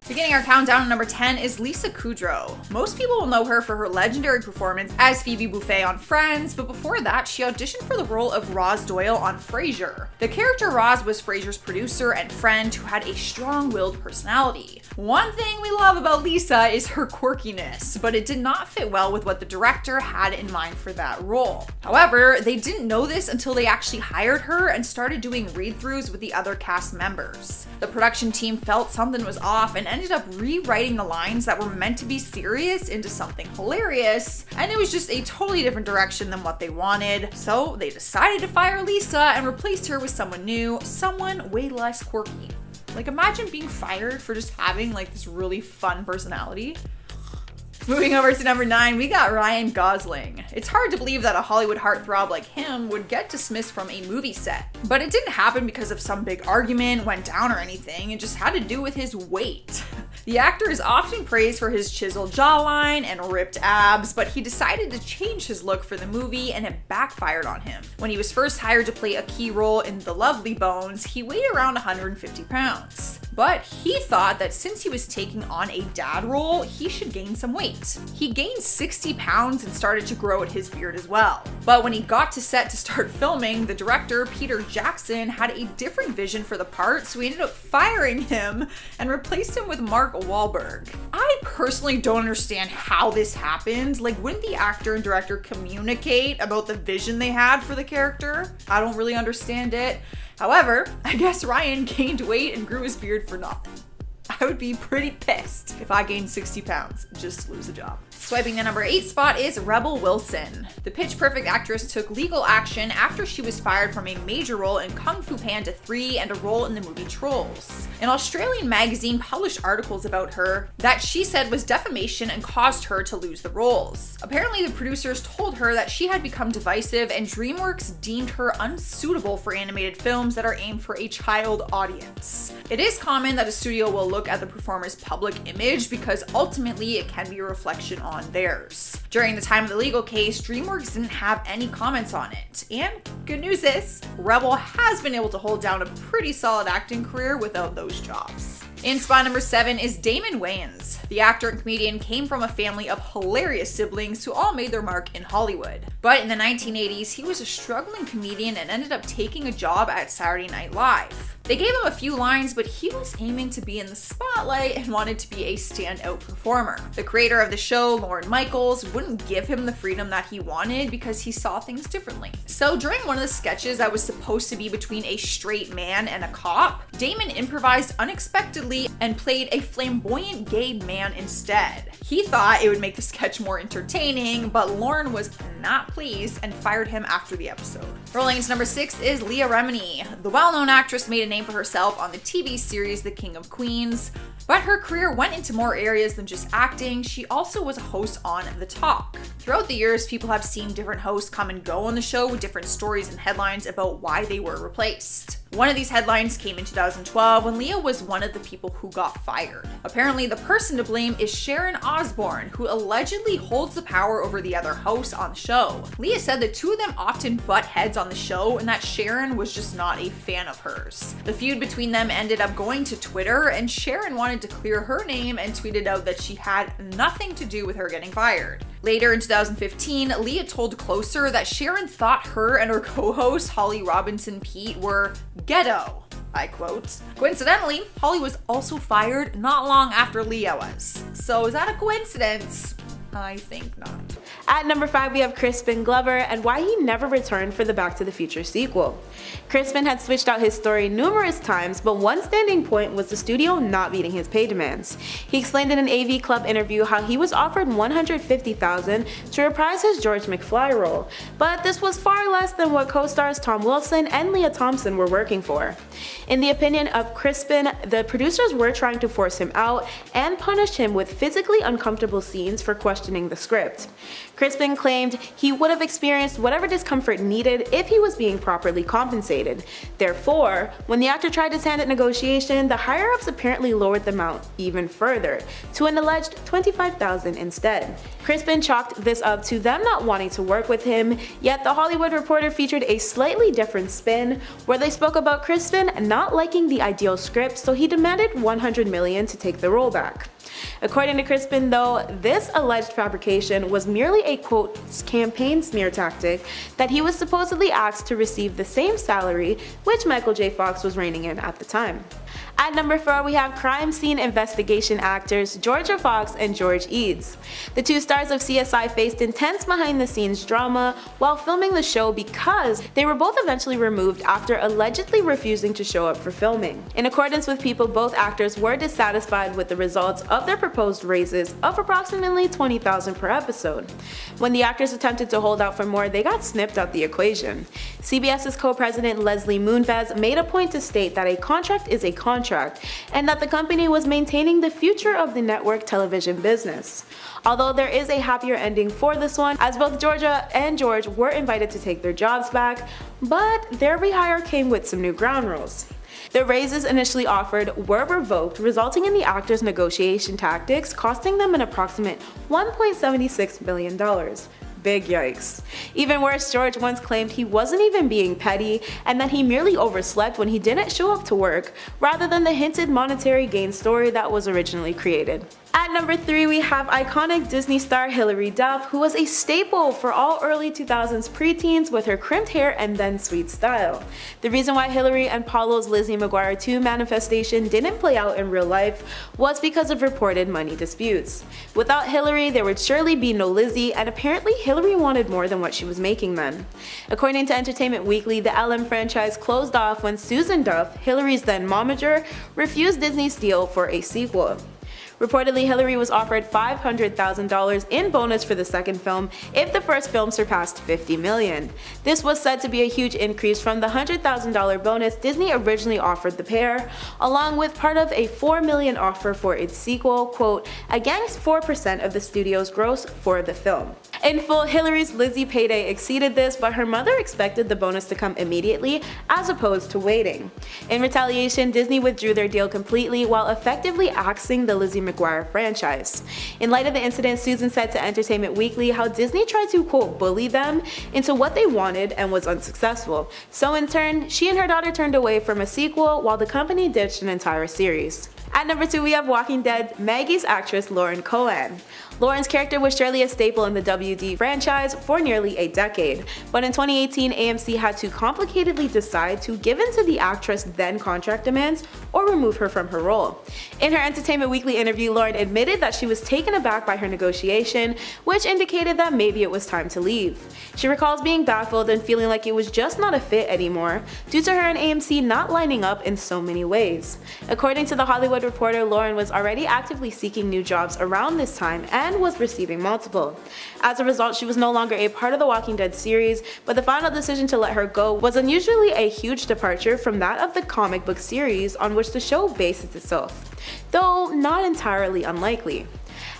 Beginning our countdown at number 10 is Lisa Kudrow. Most people will know her for her legendary performance as Phoebe Buffay on Friends, but before that, she auditioned for the role of Roz Doyle on Frasier. The character Roz was Frasier's producer and friend who had a strong-willed personality. One thing we love about Lisa is her quirkiness, but it did not fit well with what the director had in mind for that role. However, they didn't know this until they actually hired her and started doing read-throughs with the other cast members. The production team felt something was off and ended up rewriting the lines that were meant to be serious into something hilarious, and it was just a totally different direction than what they wanted. So they decided to fire Lisa and replaced her with someone new, someone way less quirky. Like, imagine being fired for just having like this really fun personality. Moving over to number 9, we got Ryan Gosling. It's hard to believe that a Hollywood heartthrob like him would get dismissed from a movie set. But it didn't happen because of some big argument went down or anything, it just had to do with his weight. The actor is often praised for his chiseled jawline and ripped abs, but he decided to change his look for the movie and it backfired on him. When he was first hired to play a key role in The Lovely Bones, he weighed around 150 pounds. But he thought that since he was taking on a dad role, he should gain some weight. He gained 60 pounds and started to grow out his beard as well. But when he got to set to start filming, the director, Peter Jackson, had a different vision for the part, so he ended up firing him and replaced him with Mark Wahlberg. I personally don't understand how this happened. Like, wouldn't the actor and director communicate about the vision they had for the character? I don't really understand it. However, I guess Ryan gained weight and grew his beard for nothing. I would be pretty pissed if I gained 60 pounds just to lose a job. Swiping the number 8 spot is Rebel Wilson. The Pitch Perfect actress took legal action after she was fired from a major role in Kung Fu Panda 3 and a role in the movie Trolls. An Australian magazine published articles about her that she said was defamation and caused her to lose the roles. Apparently, the producers told her that she had become divisive and DreamWorks deemed her unsuitable for animated films that are aimed for a child audience. It is common that a studio will look at the performer's public image because ultimately it can be a reflection on theirs. During the time of the legal case, DreamWorks didn't have any comments on it. And good news is, Rebel has been able to hold down a pretty solid acting career without those jobs. In spot number 7 is Damon Wayans. The actor and comedian came from a family of hilarious siblings who all made their mark in Hollywood. But in the 1980s, he was a struggling comedian and ended up taking a job at Saturday Night Live. They gave him a few lines, but he was aiming to be in the spotlight and wanted to be a standout performer. The creator of the show, Lorne Michaels, wouldn't give him the freedom that he wanted because he saw things differently. So during one of the sketches that was supposed to be between a straight man and a cop, Damon improvised unexpectedly and played a flamboyant gay man instead. He thought it would make the sketch more entertaining, but Lorne was not pleased and fired him after the episode. Rolling into number 6 is Leah Remini. The well-known actress made a name for herself on the TV series The King of Queens, but her career went into more areas than just acting. She also was a host on The Talk. Throughout the years, people have seen different hosts come and go on the show with different stories and headlines about why they were replaced. One of these headlines came in 2012 when Leah was one of the people who got fired. Apparently, the person to blame is Sharon Osbourne, who allegedly holds the power over the other hosts on the show. Leah said the two of them often butt heads on the show and that Sharon was just not a fan of hers. The feud between them ended up going to Twitter, and Sharon wanted to clear her name and tweeted out that she had nothing to do with her getting fired. Later in 2015, Leah told Closer that Sharon thought her and her co-host Holly Robinson Peete were ghetto. I quote. Coincidentally, Holly was also fired not long after Leah was. So is that a coincidence? I think not. At number 5, we have Crispin Glover and why he never returned for the Back to the Future sequel. Crispin had switched out his story numerous times, but one standing point was the studio not meeting his pay demands. He explained in an AV Club interview how he was offered $150,000 to reprise his George McFly role, but this was far less than what co-stars Tom Wilson and Leah Thompson were working for. In the opinion of Crispin, the producers were trying to force him out and punish him with physically uncomfortable scenes for questioning the script. Crispin claimed he would have experienced whatever discomfort needed if he was being properly compensated. Therefore, when the actor tried his hand at negotiation, the higher-ups apparently lowered the amount even further, to an alleged $25,000 instead. Crispin chalked this up to them not wanting to work with him, yet The Hollywood Reporter featured a slightly different spin, where they spoke about Crispin not liking the ideal script, so he demanded $100 million to take the role back. According to Crispin though, this alleged fabrication was merely a quote campaign smear tactic that he was supposedly asked to receive the same salary which Michael J. Fox was reigning in at the time. At number 4 we have crime scene investigation actors Georgia Fox and George Eads. The two stars of CSI faced intense behind the scenes drama while filming the show because they were both eventually removed after allegedly refusing to show up for filming. In accordance with People, both actors were dissatisfied with the results of their proposed raises of approximately $20,000 per episode. When the actors attempted to hold out for more, they got snipped out the equation. CBS's co-president Leslie Moonves made a point to state that a contract is a contract, and that the company was maintaining the future of the network television business. Although there is a happier ending for this one, as both Georgia and George were invited to take their jobs back, but their rehire came with some new ground rules. The raises initially offered were revoked, resulting in the actors' negotiation tactics costing them an approximate $1.76 million. Big yikes. Even worse, George once claimed he wasn't even being petty and that he merely overslept when he didn't show up to work, rather than the hinted monetary gain story that was originally created. At number 3 we have iconic Disney star Hilary Duff, who was a staple for all early 2000s preteens with her crimped hair and then sweet style. The reason why Hilary and Paulo's Lizzie McGuire 2 manifestation didn't play out in real life was because of reported money disputes. Without Hilary, there would surely be no Lizzie, and apparently Hilary wanted more than what she was making then. According to Entertainment Weekly, the LM franchise closed off when Susan Duff, Hilary's then momager, refused Disney's deal for a sequel. Reportedly, Hilary was offered $500,000 in bonus for the second film if the first film surpassed $50 million. This was said to be a huge increase from the $100,000 bonus Disney originally offered the pair, along with part of a $4 million offer for its sequel, quote, against 4% of the studio's gross for the film. In full, Hilary's Lizzie payday exceeded this, but her mother expected the bonus to come immediately as opposed to waiting. In retaliation, Disney withdrew their deal completely while effectively axing the Lizzie McGuire franchise. In light of the incident, Susan said to Entertainment Weekly how Disney tried to, quote, bully them into what they wanted and was unsuccessful. So in turn, she and her daughter turned away from a sequel while the company ditched an entire series. At number 2 we have Walking Dead Maggie's actress Lauren Cohan. Lauren's character was surely a staple in the WD franchise for nearly a decade, but in 2018 AMC had to complicatedly decide to give in to the actress' then contract demands or remove her from her role. In her Entertainment Weekly interview, Lauren admitted that she was taken aback by her negotiation, which indicated that maybe it was time to leave. She recalls being baffled and feeling like it was just not a fit anymore, due to her and AMC not lining up in so many ways. According to The Hollywood Reporter, Lauren was already actively seeking new jobs around this time and was receiving multiple. As a result, she was no longer a part of the Walking Dead series, but the final decision to let her go was unusually a huge departure from that of the comic book series on which the show bases itself, though not entirely unlikely.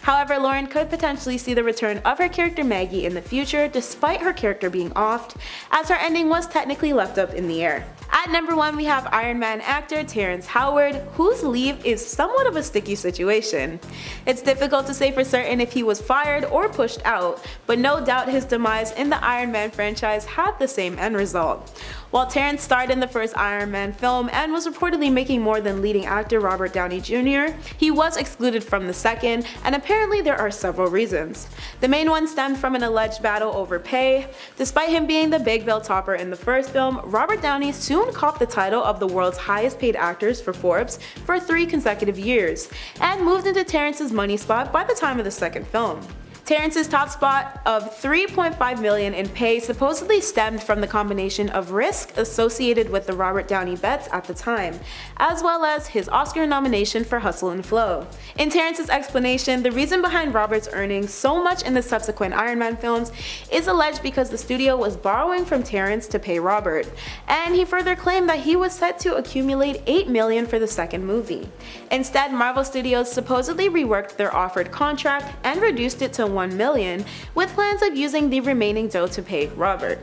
However, Lauren could potentially see the return of her character Maggie in the future, despite her character being offed, as her ending was technically left up in the air. At number 1 we have Iron Man actor Terrence Howard, whose leave is somewhat of a sticky situation. It's difficult to say for certain if he was fired or pushed out, but no doubt his demise in the Iron Man franchise had the same end result. While Terrence starred in the first Iron Man film and was reportedly making more than leading actor Robert Downey Jr., he was excluded from the second, and apparently there are several reasons. The main one stemmed from an alleged battle over pay. Despite him being the big bill topper in the first film, Robert Downey soon copped the title of the world's highest paid actors for Forbes for 3 consecutive years, and moved into Terrence's money spot by the time of the second film. Terrence's top spot of $3.5 million in pay supposedly stemmed from the combination of risk associated with the Robert Downey bets at the time, as well as his Oscar nomination for Hustle and Flow. In Terrence's explanation, the reason behind Robert's earning so much in the subsequent Iron Man films is alleged because the studio was borrowing from Terrence to pay Robert, and he further claimed that he was set to accumulate $8 million for the second movie. Instead, Marvel Studios supposedly reworked their offered contract and reduced it to $1.1 million, with plans of using the remaining dough to pay Robert.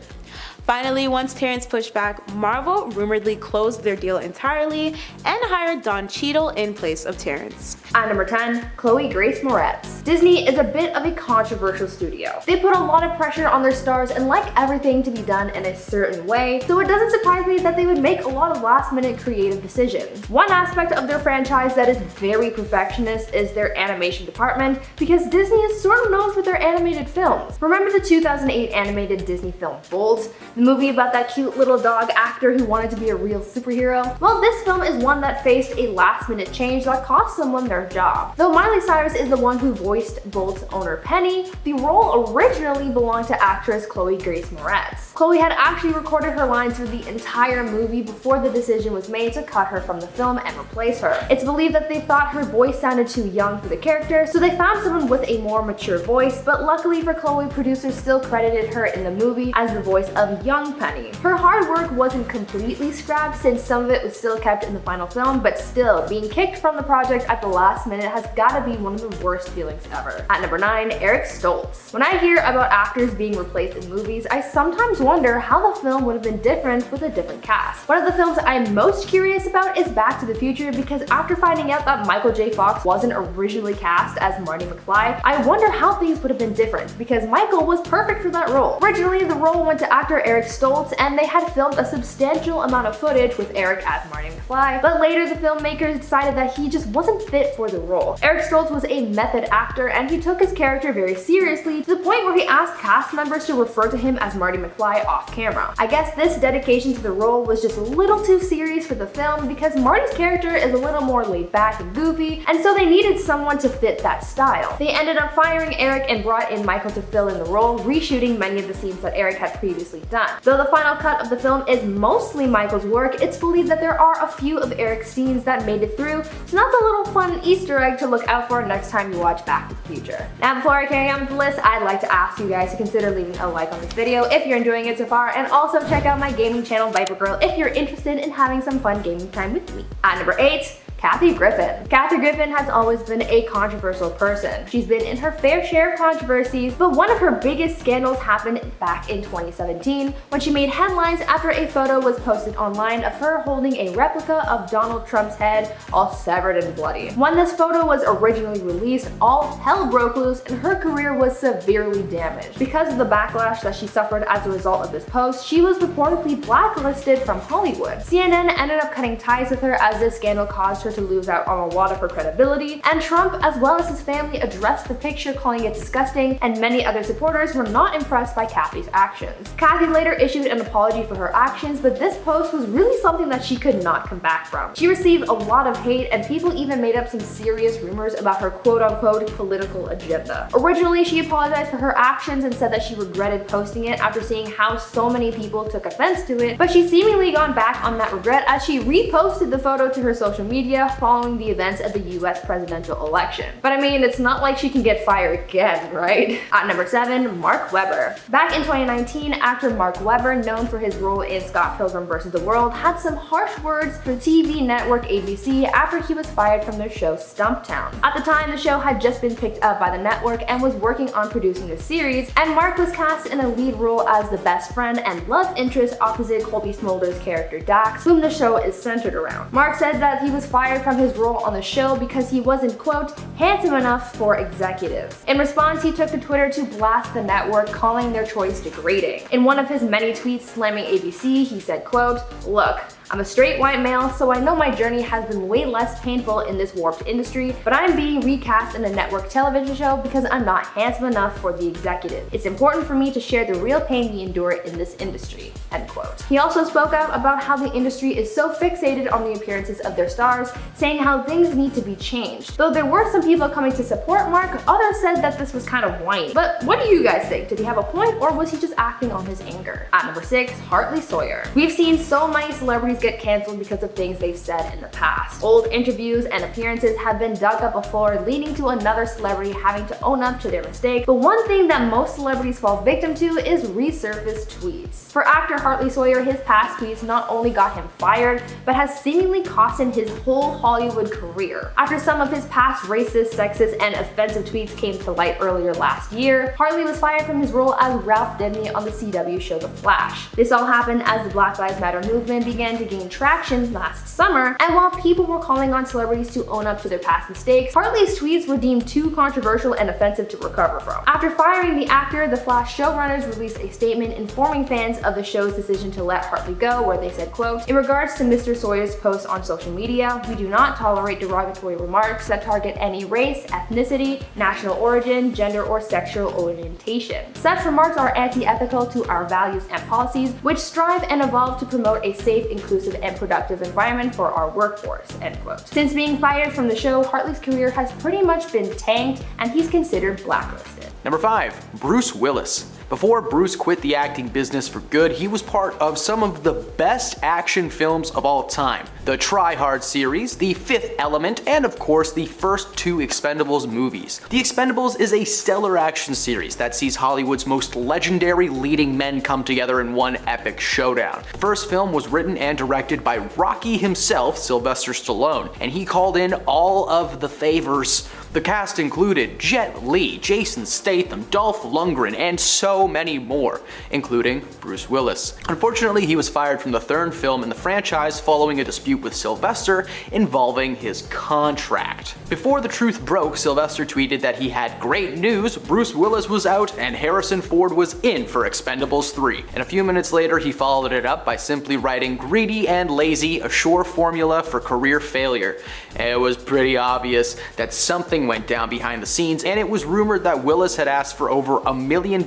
Finally, once Terrence pushed back, Marvel rumoredly closed their deal entirely and hired Don Cheadle in place of Terrence. At number 10, Chloe Grace Moretz. Disney is a bit of a controversial studio. They put a lot of pressure on their stars and like everything to be done in a certain way, so it doesn't surprise me that they would make a lot of last-minute creative decisions. One aspect of their franchise that is very perfectionist is their animation department, because Disney is sort of known for their animated films. Remember the 2008 animated Disney film Bolt? The movie about that cute little dog actor who wanted to be a real superhero? Well, this film is one that faced a last-minute change that cost someone their job. Though Miley Cyrus is the one who voiced Bolt's owner Penny, the role originally belonged to actress Chloe Grace Moretz. Chloe had actually recorded her lines for the entire movie before the decision was made to cut her from the film and replace her. It's believed that they thought her voice sounded too young for the character, so they found someone with a more mature voice, but luckily for Chloe, producers still credited her in the movie as the voice of young Penny. Her hard work wasn't completely scrapped since some of it was still kept in the final film, but still, being kicked from the project at the last minute has gotta be one of the worst feelings ever. At number 9, Eric Stoltz. When I hear about actors being replaced in movies, I sometimes wonder how the film would have been different with a different cast. One of the films I'm most curious about is Back to the Future, because after finding out that Michael J. Fox wasn't originally cast as Marty McFly, I wonder how things would have been different, because Michael was perfect for that role. Originally, the role went to actor Eric Stoltz, and they had filmed a substantial amount of footage with Eric as Marty McFly, but later the filmmakers decided that he just wasn't fit for the role. Eric Stoltz was a method actor, and he took his character very seriously, to the point where he asked cast members to refer to him as Marty McFly off camera. I guess this dedication to the role was just a little too serious for the film, because Marty's character is a little more laid back and goofy, and so they needed someone to fit that style. They ended up firing Eric and brought in Michael to fill in the role, reshooting many of the scenes that Eric had previously done. Though the final cut of the film is mostly Michael's work, it's believed that there are a few of Eric's scenes that made it through, so that's a little fun Easter egg to look out for next time you watch Back to the Future. Now, before I carry on with the list, I'd like to ask you guys to consider leaving a like on this video if you're enjoying it so far, and also check out my gaming channel Viper Girl if you're interested in having some fun gaming time with me. At number 8, Kathy Griffin. Kathy Griffin has always been a controversial person. She's been in her fair share of controversies, but one of her biggest scandals happened back in 2017 when she made headlines after a photo was posted online of her holding a replica of Donald Trump's head, all severed and bloody. When this photo was originally released, all hell broke loose and her career was severely damaged. Because of the backlash that she suffered as a result of this post, she was reportedly blacklisted from Hollywood. CNN ended up cutting ties with her as this scandal caused her to lose out on a lot of her credibility, and Trump as well as his family addressed the picture, calling it disgusting, and many other supporters were not impressed by Kathy's actions. Kathy later issued an apology for her actions, but this post was really something that she could not come back from. She received a lot of hate, and people even made up some serious rumors about her quote-unquote political agenda. Originally, she apologized for her actions and said that she regretted posting it after seeing how so many people took offense to it, but she's seemingly gone back on that regret as she reposted the photo to her social media following the events of the US presidential election. But I mean, it's not like she can get fired again, right? At number 7, Mark Webber. Back in 2019, actor Mark Webber, known for his role in Scott Pilgrim vs. the World, had some harsh words for TV network ABC after he was fired from their show Stumptown. At the time, the show had just been picked up by the network and was working on producing the series, and Mark was cast in a lead role as the best friend and love interest opposite Colby Smolder's character Dax, whom the show is centered around. Mark said that he was fired from his role on the show because he wasn't, quote, handsome enough for executives. In response, he took to Twitter to blast the network, calling their choice degrading. In one of his many tweets slamming ABC, he said, quote, "Look, I'm a straight white male, so I know my journey has been way less painful in this warped industry, but I'm being recast in a network television show because I'm not handsome enough for the executive. It's important for me to share the real pain we endure in this industry," end quote. He also spoke out about how the industry is so fixated on the appearances of their stars, saying how things need to be changed. Though there were some people coming to support Mark, others said that this was kind of whiny. But what do you guys think? Did he have a point, or was he just acting on his anger? At number 6, Hartley Sawyer. We've seen so many celebrities get canceled because of things they've said in the past. Old interviews and appearances have been dug up before, leading to another celebrity having to own up to their mistake. But one thing that most celebrities fall victim to is resurfaced tweets. For actor Hartley Sawyer, his past tweets not only got him fired, but has seemingly cost him his whole Hollywood career. After some of his past racist, sexist, and offensive tweets came to light earlier last year, Hartley was fired from his role as Ralph Dibny on the CW show The Flash. This all happened as the Black Lives Matter movement began to gain traction last summer, and while people were calling on celebrities to own up to their past mistakes, Hartley's tweets were deemed too controversial and offensive to recover from. After firing the actor, The Flash showrunners released a statement informing fans of the show's decision to let Hartley go, where they said, quote, "In regards to Mr. Sawyer's posts on social media, we do not tolerate derogatory remarks that target any race, ethnicity, national origin, gender, or sexual orientation. Such remarks are anti-ethical to our values and policies, which strive and evolve to promote a safe, inclusive, and productive environment for our workforce," end quote. Since being fired from the show, Hartley's career has pretty much been tanked, and he's considered blacklisted. Number 5. Bruce Willis. Before Bruce quit the acting business for good, he was part of some of the best action films of all time. The Try Hard series, The Fifth Element, and of course the first 2 Expendables movies. The Expendables is a stellar action series that sees Hollywood's most legendary leading men come together in one epic showdown. The first film was written and directed by Rocky himself, Sylvester Stallone, and he called in all of the favors. The cast included Jet Li, Jason Statham, Dolph Lundgren, and so many more, including Bruce Willis. Unfortunately, he was fired from the 3rd film in the franchise following a dispute with Sylvester involving his contract. Before the truth broke, Sylvester tweeted that he had great news: Bruce Willis was out and Harrison Ford was in for Expendables 3. And a few minutes later, he followed it up by simply writing, "Greedy and lazy, a sure formula for career failure." It was pretty obvious that something went down behind the scenes, and it was rumored that Willis had asked for over $1 million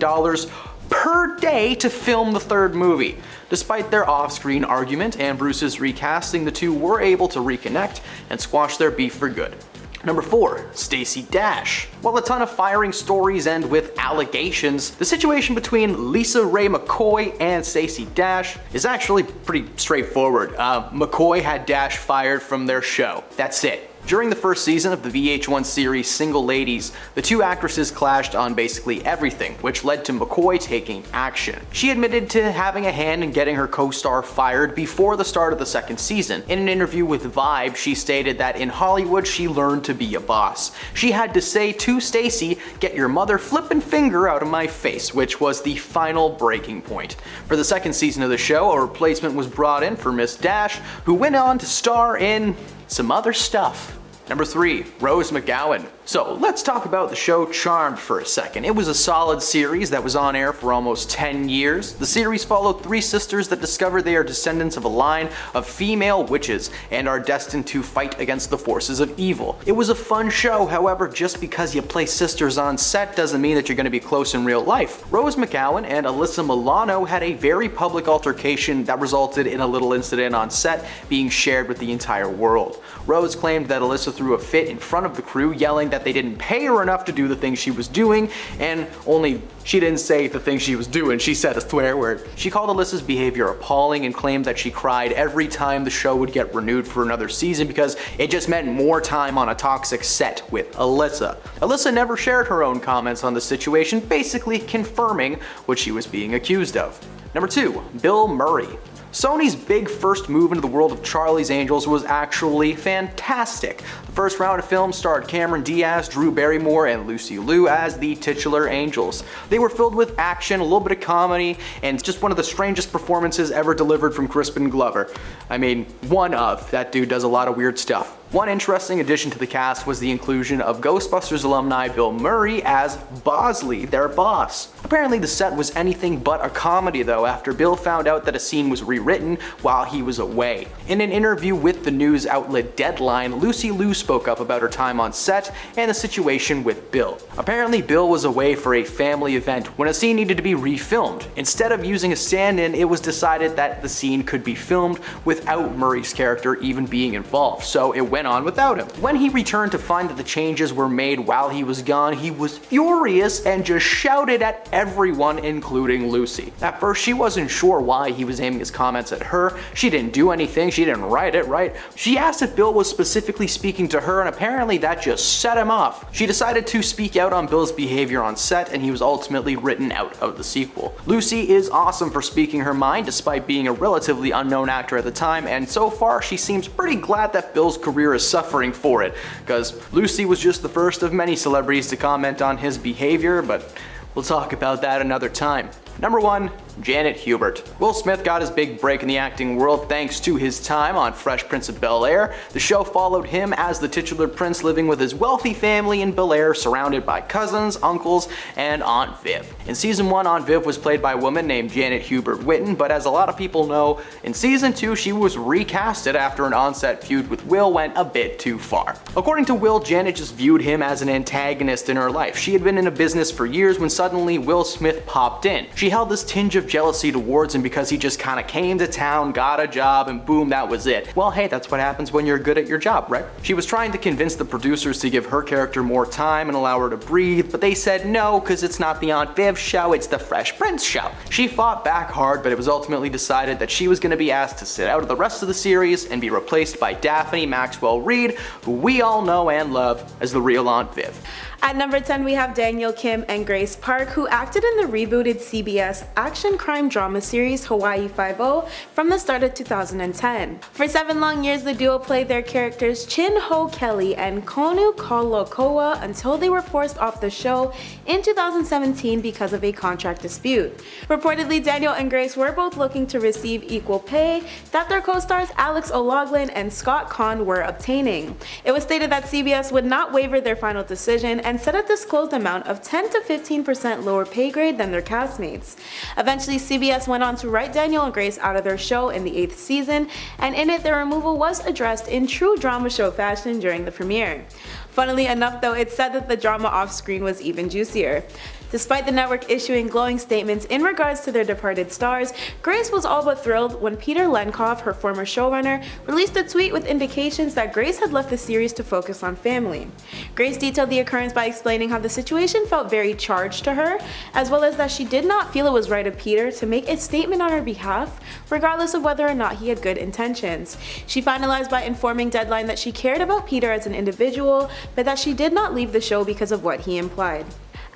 per day to film the 3rd movie. Despite their off-screen argument and Bruce's recasting, the two were able to reconnect and squash their beef for good. Number 4. Stacey Dash. While a ton of firing stories end with allegations, the situation between Lisa Ray McCoy and Stacey Dash is actually pretty straightforward. McCoy had Dash fired from their show. That's it. During the first season of the VH1 series Single Ladies, the two actresses clashed on basically everything, which led to McCoy taking action. She admitted to having a hand in getting her co-star fired before the start of the 2nd season. In an interview with Vibe, she stated that in Hollywood she learned to be a boss. She had to say to Stacey, "Get your mother flippin' finger out of my face," which was the final breaking point. For the 2nd season of the show, a replacement was brought in for Miss Dash, who went on to star in some other stuff. Number 3. Rose McGowan. So let's talk about the show Charmed for a second. It was a solid series that was on air for almost 10 years. The series followed 3 sisters that discover they are descendants of a line of female witches and are destined to fight against the forces of evil. It was a fun show, however, just because you play sisters on set doesn't mean that you're going to be close in real life. Rose McGowan and Alyssa Milano had a very public altercation that resulted in a little incident on set being shared with the entire world. Rose claimed that Alyssa threw a fit in front of the crew, yelling that they didn't pay her enough to do the things she was doing, and only she didn't say the things she was doing, she said a swear word. She called Alyssa's behavior appalling and claimed that she cried every time the show would get renewed for another season because it just meant more time on a toxic set with Alyssa. Alyssa never shared her own comments on the situation, basically confirming what she was being accused of. Number 2. Bill Murray. Sony's big first move into the world of Charlie's Angels was actually fantastic. The first round of films starred Cameron Diaz, Drew Barrymore, and Lucy Liu as the titular angels. They were filled with action, a little bit of comedy, and just one of the strangest performances ever delivered from Crispin Glover. I mean, one of. That dude does a lot of weird stuff. One interesting addition to the cast was the inclusion of Ghostbusters alumni Bill Murray as Bosley, their boss. Apparently the set was anything but a comedy though, after Bill found out that a scene was rewritten while he was away. In an interview with the news outlet Deadline, Lucy Liu spoke up about her time on set and the situation with Bill. Apparently Bill was away for a family event when a scene needed to be refilmed. Instead of using a stand-in, it was decided that the scene could be filmed without Murray's character even being involved, so it went went on without him. When he returned to find that the changes were made while he was gone, he was furious and just shouted at everyone, including Lucy. At first, she wasn't sure why he was aiming his comments at her. She didn't do anything, she didn't write it, right? She asked if Bill was specifically speaking to her, and apparently that just set him off. She decided to speak out on Bill's behavior on set, and he was ultimately written out of the sequel. Lucy is awesome for speaking her mind despite being a relatively unknown actor at the time, and so far she seems pretty glad that Bill's career is suffering for it, because Lucy was just the first of many celebrities to comment on his behavior, but we'll talk about that another time. Number 1, Janet Hubert. Will Smith got his big break in the acting world thanks to his time on Fresh Prince of Bel-Air. The show followed him as the titular prince living with his wealthy family in Bel-Air, surrounded by cousins, uncles, and Aunt Viv. In season 1, Aunt Viv was played by a woman named Janet Hubert Witten, but as a lot of people know, in season 2 she was recasted after an on-set feud with Will went a bit too far. According to Will, Janet just viewed him as an antagonist in her life. She had been in a business for years when suddenly Will Smith popped in. She held this tinge of jealousy towards him because he just kinda came to town, got a job, and boom, that was it. Well, hey, that's what happens when you're good at your job, right? She was trying to convince the producers to give her character more time and allow her to breathe, but they said no, because it's not the Aunt Viv show, it's the Fresh Prince show. She fought back hard, but it was ultimately decided that she was gonna be asked to sit out of the rest of the series and be replaced by Daphne Maxwell Reid, who we all know and love as the real Aunt Viv. At number 10, we have Daniel Kim and Grace Park, who acted in the rebooted CBS action crime drama series Hawaii Five-0 from the start of 2010. For 7 long years, the duo played their characters Chin Ho Kelly and Konu Kolokoa until they were forced off the show in 2017 because of a contract dispute. Reportedly, Daniel and Grace were both looking to receive equal pay that their co-stars Alex O'Loughlin and Scott Conn were obtaining. It was stated that CBS would not waver their final decision and set a disclosed amount of 10 to 15% lower pay grade than their castmates. Eventually, CBS went on to write Daniel and Grace out of their show in the 8th season, and in it their removal was addressed in true drama show fashion during the premiere. Funnily enough though, it's said that the drama off screen was even juicier. Despite the network issuing glowing statements in regards to their departed stars, Grace was all but thrilled when Peter Lenkoff, her former showrunner, released a tweet with indications that Grace had left the series to focus on family. Grace detailed the occurrence by explaining how the situation felt very charged to her, as well as that she did not feel it was right of Peter to make a statement on her behalf, regardless of whether or not he had good intentions. She finalized by informing Deadline that she cared about Peter as an individual, but that she did not leave the show because of what he implied.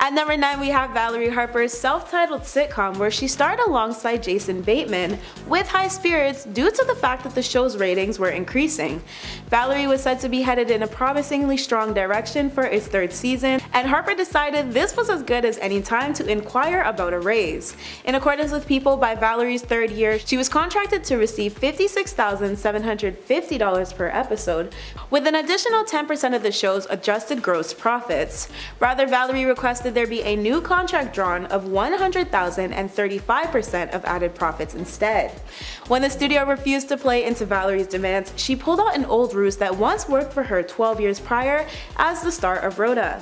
At number 9, we have Valerie Harper's self-titled sitcom where she starred alongside Jason Bateman with high spirits due to the fact that the show's ratings were increasing. Valerie was said to be headed in a promisingly strong direction for its 3rd season, and Harper decided this was as good as any time to inquire about a raise. In accordance with People, by Valerie's 3rd year, she was contracted to receive $56,750 per episode, with an additional 10% of the show's adjusted gross profits. Rather, Valerie requested there be a new contract drawn of $100,000 and 35% of added profits instead. When the studio refused to play into Valerie's demands, she pulled out an old ruse that once worked for her 12 years prior as the star of Rhoda.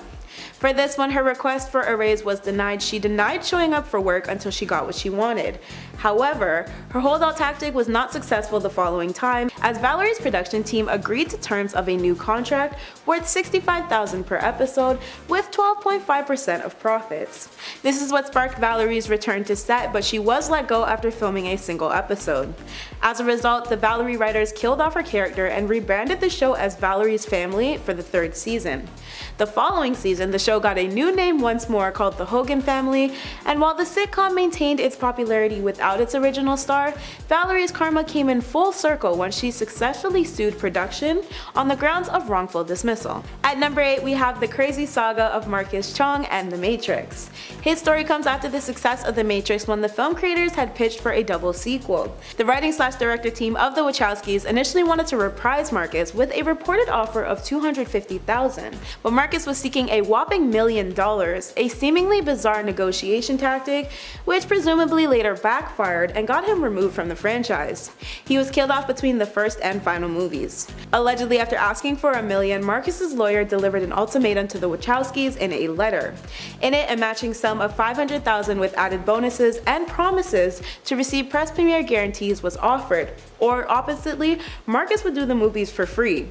For this one, her request for a raise was denied. She denied showing up for work until she got what she wanted. However, her holdout tactic was not successful the following time, as Valerie's production team agreed to terms of a new contract worth $65,000 per episode with 12.5% of profits. This is what sparked Valerie's return to set, but she was let go after filming a single episode. As a result, the Valerie writers killed off her character and rebranded the show as Valerie's Family for the 3rd season. The following season, the show got a new name once more called The Hogan Family, and while the sitcom maintained its popularity without its original star, Valerie's karma came in full circle when she successfully sued production on the grounds of wrongful dismissal. At number 8, we have the crazy saga of Marcus Chong and The Matrix. His story comes after the success of The Matrix when the film creators had pitched for a double sequel. The writing/director team of the Wachowskis initially wanted to reprise Marcus with a reported offer of $250,000, but Marcus was seeking a whopping $1 million, a seemingly bizarre negotiation tactic which presumably later backfired and got him removed from the franchise. He was killed off between the first and final movies. Allegedly, after asking for $1 million, Marcus's lawyer delivered an ultimatum to the Wachowskis in a letter. In it, a matching sum of $500,000 with added bonuses and promises to receive press premiere guarantees was offered, or oppositely, Marcus would do the movies for free.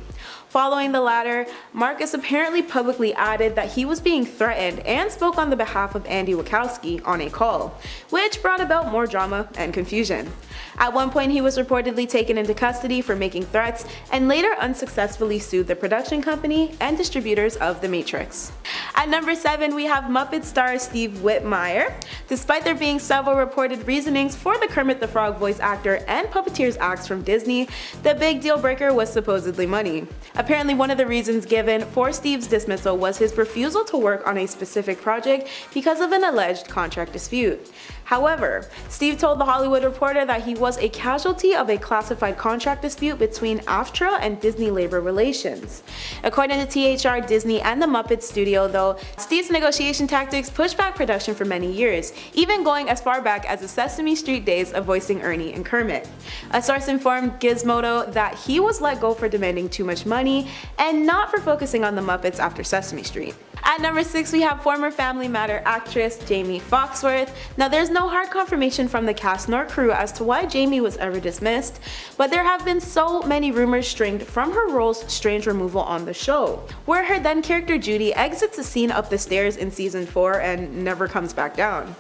Following the latter, Marcus apparently publicly added that he was being threatened and spoke on the behalf of Andy Wachowski on a call, which brought about more drama and confusion. At one point, he was reportedly taken into custody for making threats and later unsuccessfully sued the production company and distributors of The Matrix. At number 7, we have Muppet star Steve Whitmire. Despite there being several reported reasonings for the Kermit the Frog voice actor and puppeteer's axe from Disney, the big deal breaker was supposedly money. Apparently, one of the reasons given for Steve's dismissal was his refusal to work on a specific project because of an alleged contract dispute. However, Steve told The Hollywood Reporter that he was a casualty of a classified contract dispute between AFTRA and Disney Labor Relations. According to THR, Disney and the Muppets studio, though, Steve's negotiation tactics pushed back production for many years, even going as far back as the Sesame Street days of voicing Ernie and Kermit. A source informed Gizmodo that he was let go for demanding too much money and not for focusing on the Muppets after Sesame Street. At number 6, we have former Family Matter actress Jaimee Foxworth. Now, there's no hard confirmation from the cast nor crew as to why Jaimee was ever dismissed, but there have been so many rumors stringed from her role's strange removal on the show, where her then character Judy exits a scene up the stairs in season 4 and never comes back down.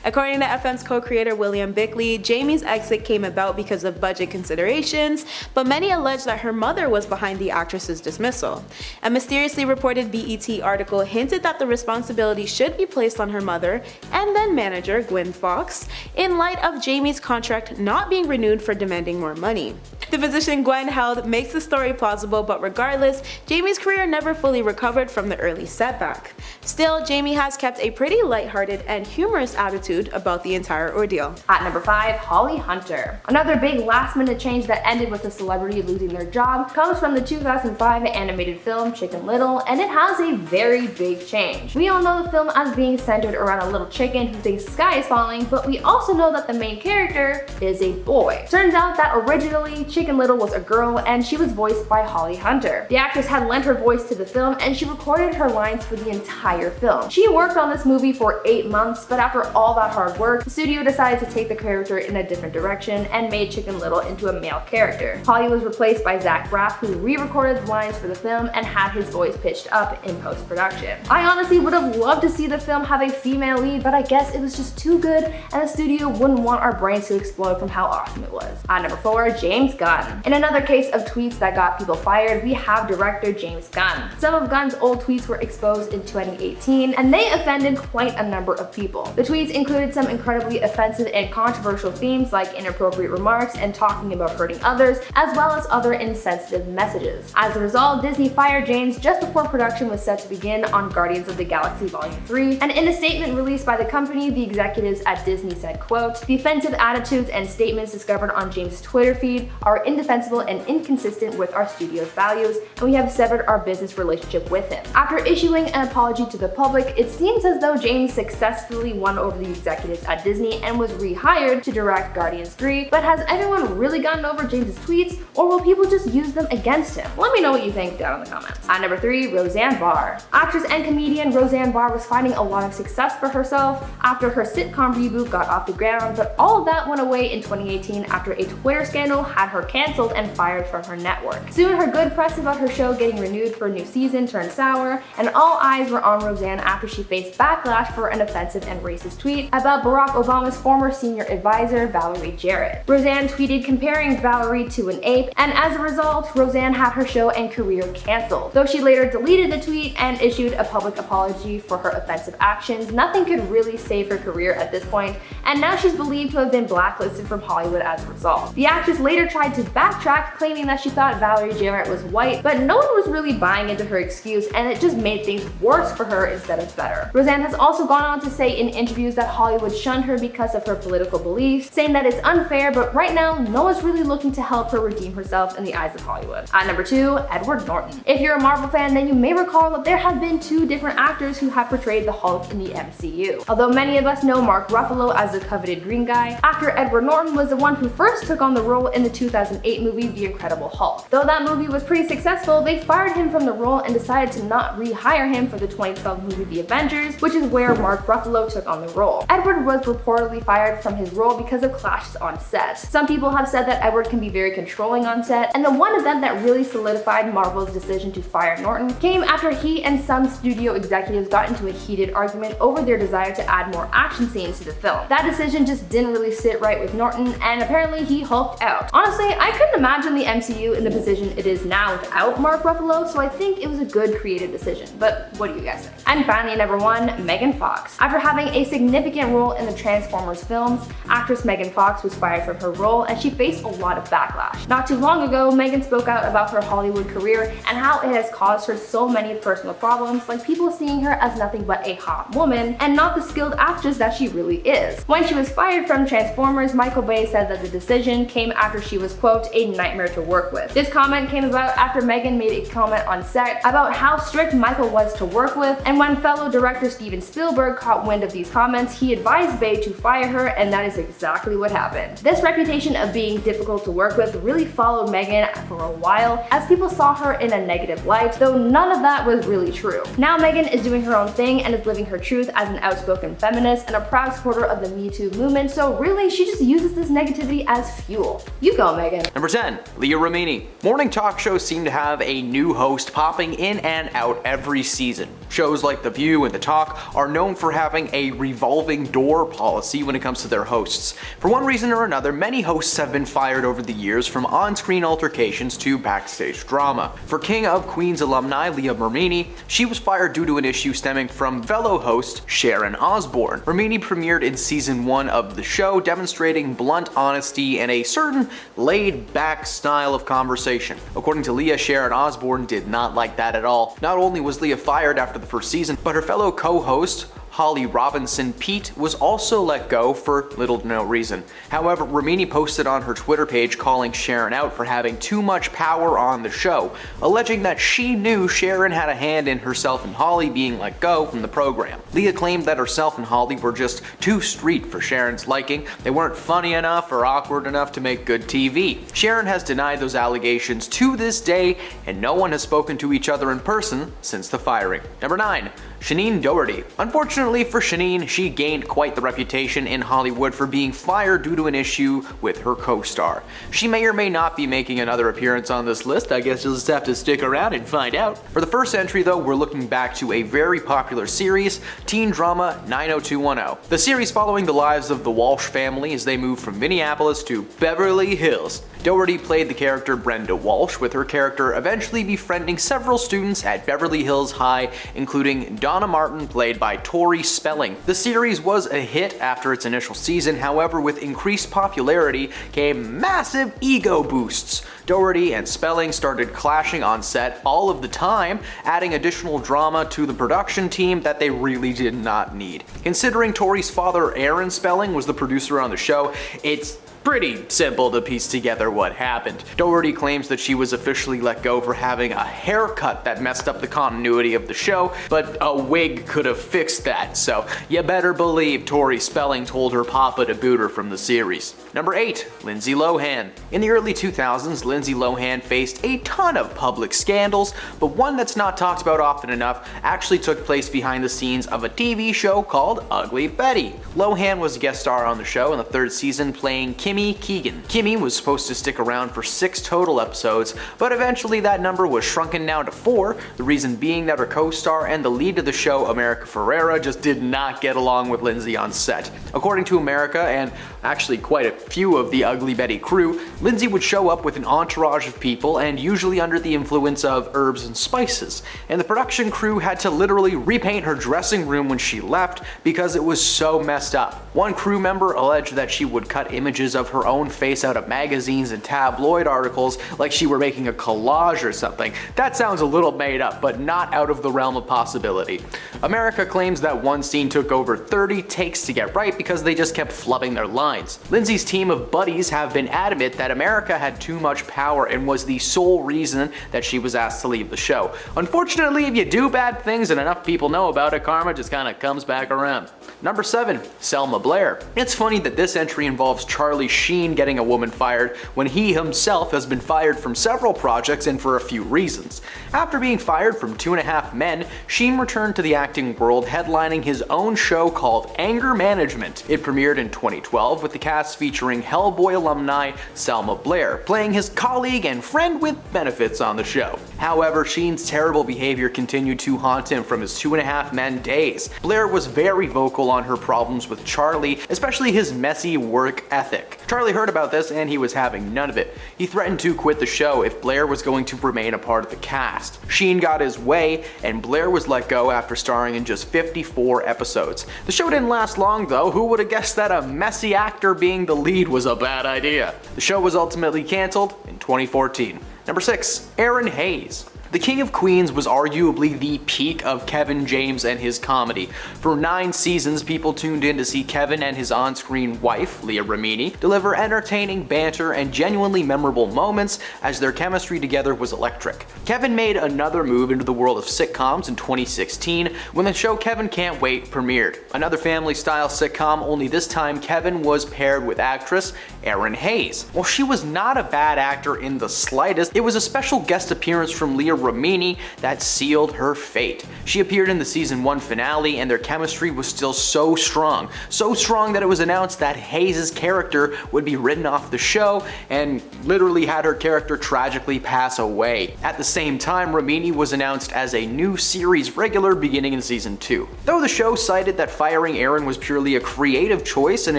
According to FM's co-creator William Bickley, Jaimee's exit came about because of budget considerations, but many allege that her mother was behind the actress's dismissal. A mysteriously reported BET article hinted that the responsibility should be placed on her mother and then manager Gwen Fox, in light of Jaimee's contract not being renewed for demanding more money. The position Gwen held makes the story plausible, but regardless, Jaimee's career never fully recovered from the early setback. Still, Jaimee has kept a pretty lighthearted and humorous attitude about the entire ordeal. At number 5, Holly Hunter. Another big last-minute change that ended with a celebrity losing their job comes from the 2005 animated film Chicken Little, and it has a very big change. We all know the film as being centered around a little chicken who thinks the sky is falling, but we also know that the main character is a boy. Turns out that originally Chicken Little was a girl and she was voiced by Holly Hunter. The actress had lent her voice to the film and she recorded her lines for the entire film. She worked on this movie for 8 months, but after all that hard work, the studio decided to take the character in a different direction and made Chicken Little into a male character. Holly was replaced by Zach Braff, who re-recorded the lines for the film and had his voice pitched up in post-production. I honestly would have loved to see the film have a female lead, but I guess it was just too good and the studio wouldn't want our brains to explode from how awesome it was. At number 4, James Gunn. In another case of tweets that got people fired, we have director James Gunn. Some of Gunn's old tweets were exposed in 2018 and they offended quite a number of people. The tweets included some incredibly offensive and controversial themes like inappropriate remarks and talking about hurting others, as well as other insensitive messages. As a result, Disney fired James just before production was set to begin on Guardians of the Galaxy Volume 3, and in a statement released by the company, the executives at Disney said, quote, "The offensive attitudes and statements discovered on James' Twitter feed are indefensible and inconsistent with our studio's values, and we have severed our business relationship with him." After issuing an apology to the public, it seems as though James successfully won over the executives at Disney and was rehired to direct Guardians 3, but has everyone really gotten over James' tweets, or will people just use them against him? Let me know what you think down in the comments. At number 3, Roseanne Barr. Actress and comedian Roseanne Barr was finding a lot of success for herself after her sitcom reboot got off the ground, but all of that went away in 2018 after a Twitter scandal had her canceled and fired from her network. Soon, her good press about her show getting renewed for a new season turned sour, and all eyes were on Roseanne after she faced backlash for an offensive and racist tweet about Barack Obama's former senior advisor, Valerie Jarrett. Roseanne tweeted comparing Valerie to an ape, and as a result, Roseanne had her show and career canceled. Though she later deleted the tweet and issued a public apology for her offensive actions, nothing could really save her career at this point, and now she's believed to have been blacklisted from Hollywood as a result. The actress later tried to backtrack, claiming that she thought Valerie Jarrett was white, but no one was really buying into her excuse, and it just made things worse for her instead of better. Roseanne has also gone on to say in interviews that Hollywood shunned her because of her political beliefs, saying that it's unfair, but right now, no one's really looking to help her redeem herself in the eyes of Hollywood. At number 2, Edward Norton. If you're a Marvel fan, then you may recall that there have been 2 different actors who have portrayed the Hulk in the MCU. Although many of us know Mark Ruffalo as the coveted green guy, actor Edward Norton was the one who first took on the role in the 2008 movie The Incredible Hulk. Though that movie was pretty successful, they fired him from the role and decided to not rehire him for the 2012 movie The Avengers, which is where Mark Ruffalo took on the role. Edward was reportedly fired from his role because of clashes on set. Some people have said that Edward can be very controlling on set, and the one event that really solidified Marvel's decision to fire Norton came after he and some studio executives got into a heated argument over their desire to add more action scenes to the film. That decision just didn't really sit right with Norton, and apparently he hulked out. Honestly, I couldn't imagine the MCU in the position it is now without Mark Ruffalo, so I think it was a good creative decision. But what do you guys think? And finally, number 1, Megan Fox. After having a significant role in the Transformers films, actress Megan Fox was fired from her role and she faced a lot of backlash. Not too long ago, Megan spoke out about her Hollywood career and how it has caused her so many personal problems, like people seeing her as nothing but a hot woman and not the skilled actress that she really is. When she was fired from Transformers, Michael Bay said that the decision came after she was, quote, a nightmare to work with. This comment came about after Megan made a comment on set about how strict Michael was to work with, and when fellow director Steven Spielberg caught wind of these comments, he advised Bay to fire her, and that is exactly what happened. This reputation of being difficult to work with really followed Megan for a while, as people saw her in a negative light, though none of that was really true. Now Megan is doing her own thing and is living her truth as an outspoken feminist and a proud supporter of the Me Too movement, so really she just uses this negativity as fuel. You go, Megan. Number 10, Leah Remini. Morning talk shows seem to have a new host popping in and out every season. Shows like The View and The Talk are known for having a revolving door policy when it comes to their hosts. For one reason or another, many hosts have been fired over the years, from on-screen altercations to backstage drama. For King of Queens alumni Leah Remini, she was fired due to an issue stemming from fellow host Sharon Osbourne. Remini premiered in season 1 of the show, demonstrating blunt honesty and a certain laid-back style of conversation. According to Leah, Sharon Osbourne did not like that at all. Not only was Leah fired after the first season, but her fellow co-host Holly Robinson Pete was also let go for little to no reason. However, Remini posted on her Twitter page calling Sharon out for having too much power on the show, alleging that she knew Sharon had a hand in herself and Holly being let go from the program. Leah claimed that herself and Holly were just too street for Sharon's liking. They weren't funny enough or awkward enough to make good TV. Sharon has denied those allegations to this day, and no one has spoken to each other in person since the firing. Number 9. Shannen Doherty. Unfortunately for Shannen, she gained quite the reputation in Hollywood for being fired due to an issue with her co-star. She may or may not be making another appearance on this list. I guess you'll just have to stick around and find out. For the first entry though, we're looking back to a very popular series, teen drama 90210. The series following the lives of the Walsh family as they moved from Minneapolis to Beverly Hills. Doherty played the character Brenda Walsh, with her character eventually befriending several students at Beverly Hills High, including Donna Martin, played by Tori Spelling. The series was a hit after its initial season, however, with increased popularity came massive ego boosts. Doherty and Spelling started clashing on set all of the time, adding additional drama to the production team that they really did not need. Considering Tori's father, Aaron Spelling, was the producer on the show, it's pretty simple to piece together what happened. Doherty claims that she was officially let go for having a haircut that messed up the continuity of the show, but a wig could have fixed that, so you better believe Tori Spelling told her papa to boot her from the series. Number 8. Lindsay Lohan. In the early 2000s, Lindsay Lohan faced a ton of public scandals, but one that's not talked about often enough actually took place behind the scenes of a TV show called Ugly Betty. Lohan was a guest star on the show in the 3rd season, playing Kimmy Keegan. Kimmy was supposed to stick around for 6 total episodes, but eventually that number was shrunken down to 4, the reason being that her co-star and the lead of the show, America Ferrera, just did not get along with Lindsay on set. According to America, and actually quite a few of the Ugly Betty crew, Lindsay would show up with an entourage of people and usually under the influence of herbs and spices, and the production crew had to literally repaint her dressing room when she left because it was so messed up. One crew member alleged that she would cut images of her own face out of magazines and tabloid articles like she were making a collage or something. That sounds a little made up, but not out of the realm of possibility. America claims that one scene took over 30 takes to get right because they just kept flubbing their lines. Lindsay's team of buddies have been adamant that America had too much power and was the sole reason that she was asked to leave the show. Unfortunately, if you do bad things and enough people know about it, karma just kinda comes back around. Number 7. Selma Blair. It's funny that this entry involves Charlie Sheen getting a woman fired when he himself has been fired from several projects and for a few reasons. After being fired from 2.5 Men, Sheen returned to the acting world headlining his own show called Anger Management. It premiered in 2012 with the cast featuring Hellboy alumni Selma Blair, playing his colleague and friend with benefits on the show. However, Sheen's terrible behavior continued to haunt him from his 2.5 Men days. Blair was very vocal on her problems with Charlie, especially his messy work ethic. Charlie heard about this and he was having none of it. He threatened to quit the show if Blair was going to remain a part of the cast. Sheen got his way and Blair was let go after starring in just 54 episodes. The show didn't last long though. Who would have guessed that a messy actor being the lead was a bad idea? The show was ultimately canceled in 2014. Number 6. Erinn Hayes. The King of Queens was arguably the peak of Kevin James and his comedy. For 9 seasons, people tuned in to see Kevin and his on-screen wife, Leah Remini, deliver entertaining banter and genuinely memorable moments as their chemistry together was electric. Kevin made another move into the world of sitcoms in 2016 when the show Kevin Can't Wait premiered. Another family-style sitcom, only this time Kevin was paired with actress Erinn Hayes. While she was not a bad actor in the slightest, it was a special guest appearance from Leah Remini that sealed her fate. She appeared in the season 1 finale and their chemistry was still so strong that it was announced that Hayes' character would be written off the show and literally had her character tragically pass away. At the same time, Remini was announced as a new series regular beginning in season 2. Though the show cited that firing Erinn was purely a creative choice and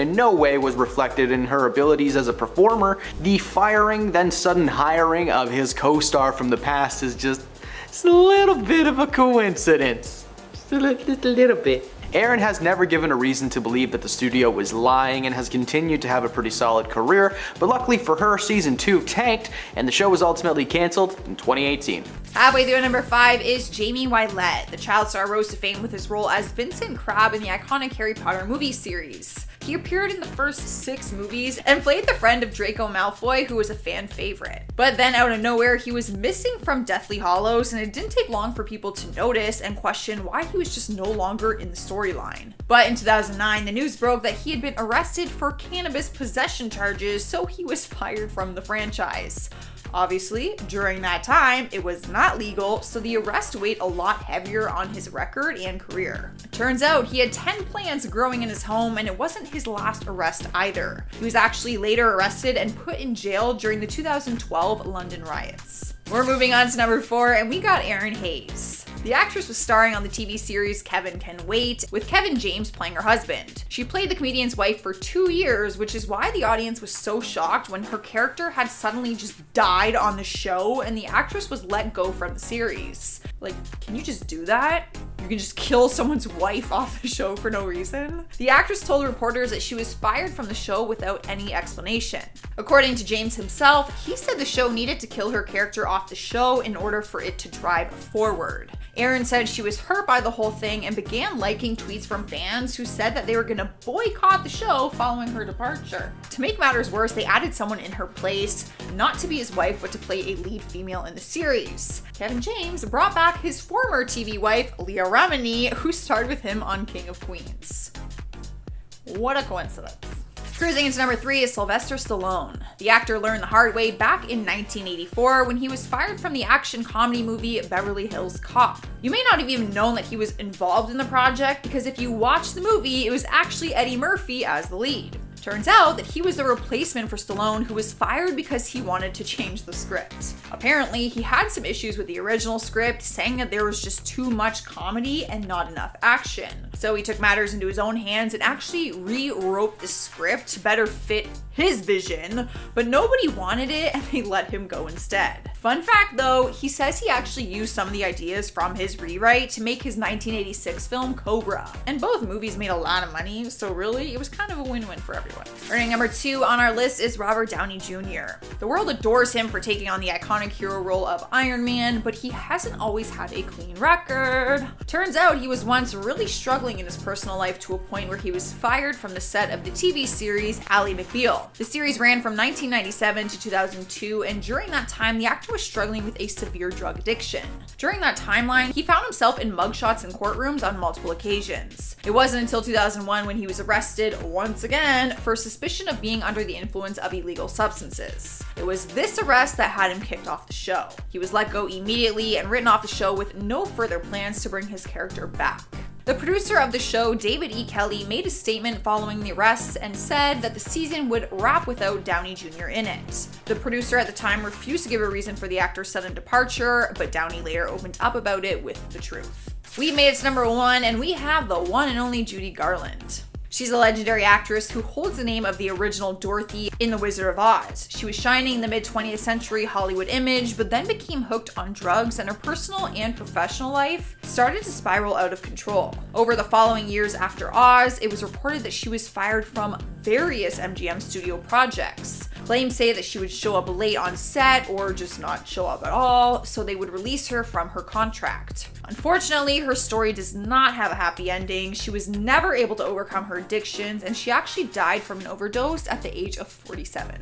in no way was reflected in her abilities as a performer, the firing then sudden hiring of his co-star from the past is just a little bit of a coincidence. Just a little bit. Erinn has never given a reason to believe that the studio was lying and has continued to have a pretty solid career, but luckily for her, season 2 tanked and the show was ultimately canceled in 2018. Halfway through, number 5 is Jaimee Foxworth. The child star rose to fame with his role as Vincent Crabbe in the iconic Harry Potter movie series. He appeared in the first 6 movies and played the friend of Draco Malfoy, who was a fan favorite. But then out of nowhere, he was missing from Deathly Hallows, and it didn't take long for people to notice and question why he was just no longer in the storyline. But in 2009, the news broke that he had been arrested for cannabis possession charges, so he was fired from the franchise. Obviously, during that time, it was not legal, so the arrest weighed a lot heavier on his record and career. It turns out he had 10 plants growing in his home, and it wasn't his last arrest either. He was actually later arrested and put in jail during the 2012 London riots. We're moving on to number 4, and we got Erinn Hayes. The actress was starring on the TV series Kevin Can Wait, with Kevin James playing her husband. She played the comedian's wife for 2 years, which is why the audience was so shocked when her character had suddenly just died on the show and the actress was let go from the series. Like, can you just do that? You can just kill someone's wife off the show for no reason? The actress told reporters that she was fired from the show without any explanation. According to James himself, he said the show needed to kill her character off the show in order for it to drive forward. Erinn said she was hurt by the whole thing and began liking tweets from fans who said that they were gonna boycott the show following her departure. To make matters worse, they added someone in her place, not to be his wife, but to play a lead female in the series. Kevin James brought back his former TV wife, Leah Remini, who starred with him on King of Queens. What a coincidence. Cruising into number 3 is Sylvester Stallone. The actor learned the hard way back in 1984 when he was fired from the action comedy movie Beverly Hills Cop. You may not have even known that he was involved in the project because if you watch the movie, it was actually Eddie Murphy as the lead. Turns out that he was the replacement for Stallone, who was fired because he wanted to change the script. Apparently, he had some issues with the original script, saying that there was just too much comedy and not enough action. So he took matters into his own hands and actually rewrote the script to better fit his vision, but nobody wanted it and they let him go instead. Fun fact though, he says he actually used some of the ideas from his rewrite to make his 1986 film Cobra. And both movies made a lot of money, so really it was kind of a win-win for everyone. everyone. Earning number 2 on our list is Robert Downey Jr. The world adores him for taking on the iconic hero role of Iron Man, but he hasn't always had a clean record. Turns out he was once really struggling in his personal life to a point where he was fired from the set of the TV series Ally McBeal. The series ran from 1997 to 2002, and during that time, the actor was struggling with a severe drug addiction. During that timeline, he found himself in mugshots in courtrooms on multiple occasions. It wasn't until 2001 when he was arrested once again for suspicion of being under the influence of illegal substances. It was this arrest that had him kicked off the show. He was let go immediately and written off the show with no further plans to bring his character back. The producer of the show, David E. Kelley, made a statement following the arrests and said that the season would wrap without Downey Jr. in it. The producer at the time refused to give a reason for the actor's sudden departure, but Downey later opened up about it with the truth. We made it to number 1, and we have the one and only Judy Garland. She's a legendary actress who holds the name of the original Dorothy in The Wizard of Oz. She was shining the mid-20th century Hollywood image, but then became hooked on drugs, and her personal and professional life started to spiral out of control. Over the following years after Oz, it was reported that she was fired from various MGM studio projects. Claims say that she would show up late on set or just not show up at all, so they would release her from her contract. Unfortunately, her story does not have a happy ending. She was never able to overcome her addictions, and she actually died from an overdose at the age of 47.